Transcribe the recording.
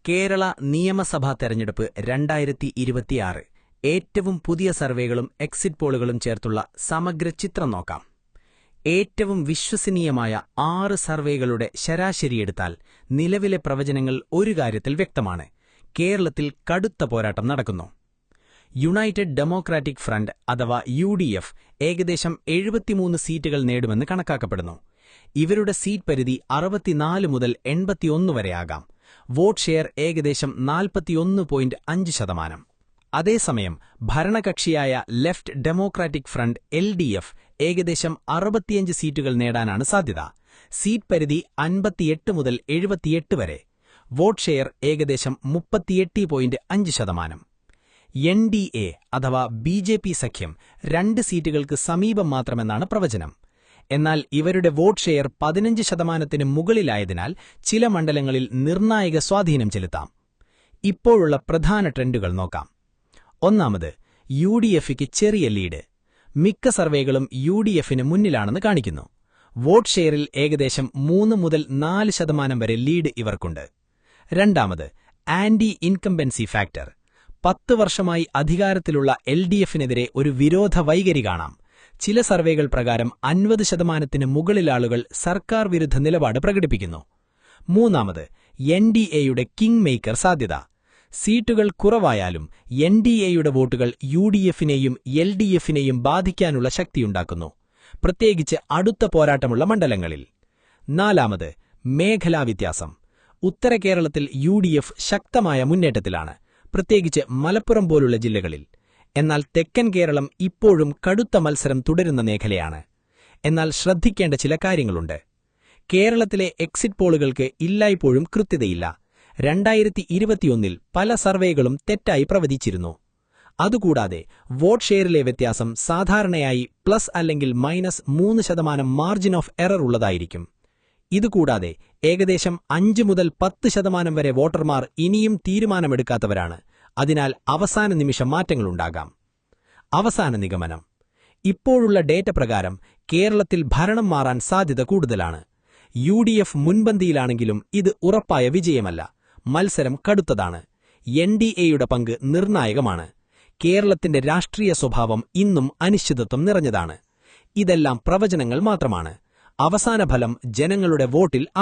കേരള നിയമസഭാ തെരഞ്ഞെടുപ്പ് 2026 ഏറ്റവും പുതിയ സർവേകളും എക്സിറ്റ് പോളുകളും ചേർത്തുള്ള സമഗ്ര ചിത്രം നോക്കാം. ഏറ്റവും വിശ്വസനീയമായ 6 സർവേകളുടെ ശരാശരിയെടുത്താൽ നിലവിലെ പ്രവചനങ്ങൾ ഒരു കാര്യത്തിൽ വ്യക്തമാണ്: കേരളത്തിൽ കടുത്ത പോരാട്ടം നടക്കുന്നു. യുണൈറ്റഡ് ഡെമോക്രാറ്റിക് ഫ്രണ്ട് അഥവാ UDF ഏകദേശം 73 സീറ്റുകൾ നേടുമെന്ന് കണക്കാക്കപ്പെടുന്നു. ഇവരുടെ സീറ്റ് പരിധി 64 മുതൽ 81 വരെയാകാം. വോട്ട് ഷെയർ ഏകദേശം 41.5%. അതേസമയം ഭരണകക്ഷിയായ ലെഫ്റ്റ് ഡെമോക്രാറ്റിക് ഫ്രണ്ട് LDF ഏകദേശം 65 സീറ്റുകൾ നേടാനാണ് സാധ്യത. സീറ്റ് പരിധി 58 മുതൽ 78 വരെ. വോട്ട് ഷെയർ ഏകദേശം 38.5%. NDA അഥവാ BJP സഖ്യം 2 സീറ്റുകൾക്ക് സമീപം മാത്രമെന്നാണ് പ്രവചനം. എന്നാൽ ഇവരുടെ വോട്ട് ഷെയർ 15%-ന് മുകളിലായതിനാൽ ചില മണ്ഡലങ്ങളിൽ നിർണായക സ്വാധീനം ചെലുത്താം. ഇപ്പോഴുള്ള പ്രധാന ട്രെൻഡുകൾ നോക്കാം. ഒന്നാമത്, UDFയ്ക്ക് ചെറിയ ലീഡ്. മിക്ക സർവേകളും UDFന് മുന്നിലാണെന്ന് കാണിക്കുന്നു. വോട്ട് ഷെയറിൽ ഏകദേശം 3 മുതൽ 4% വരെ ലീഡ് ഇവർക്കുണ്ട്. രണ്ടാമത്, ആന്റി ഇൻകംബൻസി ഫാക്ടർ. 10 വർഷമായി അധികാരത്തിലുള്ള LDFനെതിരെ ഒരു വിരോധ വൈഖരി കാണാം. ചില സർവേകൾ പ്രകാരം 50%-ന് മുകളിൽ ആളുകൾ സർക്കാർ വിരുദ്ധ നിലപാട് പ്രകടിപ്പിക്കുന്നു. മൂന്നാമത്, NDAയുടെ കിങ് മേക്കർ സാധ്യത. സീറ്റുകൾ കുറവായാലും NDAയുടെ വോട്ടുകൾ UDFനെയും LDFനെയും ബാധിക്കാനുള്ള ശക്തിയുണ്ടാക്കുന്നു, പ്രത്യേകിച്ച് അടുത്ത പോരാട്ടമുള്ള മണ്ഡലങ്ങളിൽ. നാലാമത്, മേഖലാ വ്യത്യാസം. ഉത്തര കേരളത്തിൽ UDF ശക്തമായ മുന്നേറ്റത്തിലാണ്, പ്രത്യേകിച്ച് മലപ്പുറം പോലുള്ള ജില്ലകളിൽ. എന്നാൽ തെക്കൻ കേരളം ഇപ്പോഴും കടുത്ത മത്സരം തുടരുന്ന മേഖലയാണ്. എന്നാൽ ശ്രദ്ധിക്കേണ്ട ചില കാര്യങ്ങളുണ്ട്. കേരളത്തിലെ എക്സിറ്റ് പോളുകൾക്ക് എല്ലായ്പ്പോഴും കൃത്യതയില്ല. 2021 പല സർവേകളും തെറ്റായി പ്രവചിച്ചിരുന്നു. അതുകൂടാതെ വോട്ട് ഷെയറിലെ വ്യത്യാസം സാധാരണയായി പ്ലസ് അല്ലെങ്കിൽ -3% മാർജിൻ ഓഫ് എറർ ഉള്ളതായിരിക്കും. ഇതുകൂടാതെ ഏകദേശം 5 മുതൽ 10% വരെ വോട്ടർമാർ ഇനിയും തീരുമാനമെടുക്കാത്തവരാണ്. അതിനാൽ അവസാന നിമിഷ മാറ്റങ്ങളുണ്ടാകാം. അവസാന നിഗമനം: ഇപ്പോഴുള്ള ഡേറ്റ പ്രകാരം കേരളത്തിൽ ഭരണം മാറാൻ സാധ്യത കൂടുതലാണ്. UDF മുൻപന്തിയിലാണെങ്കിലും ഇത് ഉറപ്പായ വിജയമല്ല. മത്സരം കടുത്തതാണ്. NDAയുടെ പങ്ക് നിർണായകമാണ്. കേരളത്തിന്റെ രാഷ്ട്രീയ സ്വഭാവം ഇന്നും അനിശ്ചിതത്വം നിറഞ്ഞതാണ്. ഇതെല്ലാം പ്രവചനങ്ങൾ മാത്രമാണ്. അവസാന ഫലം ജനങ്ങളുടെ വോട്ടിൽ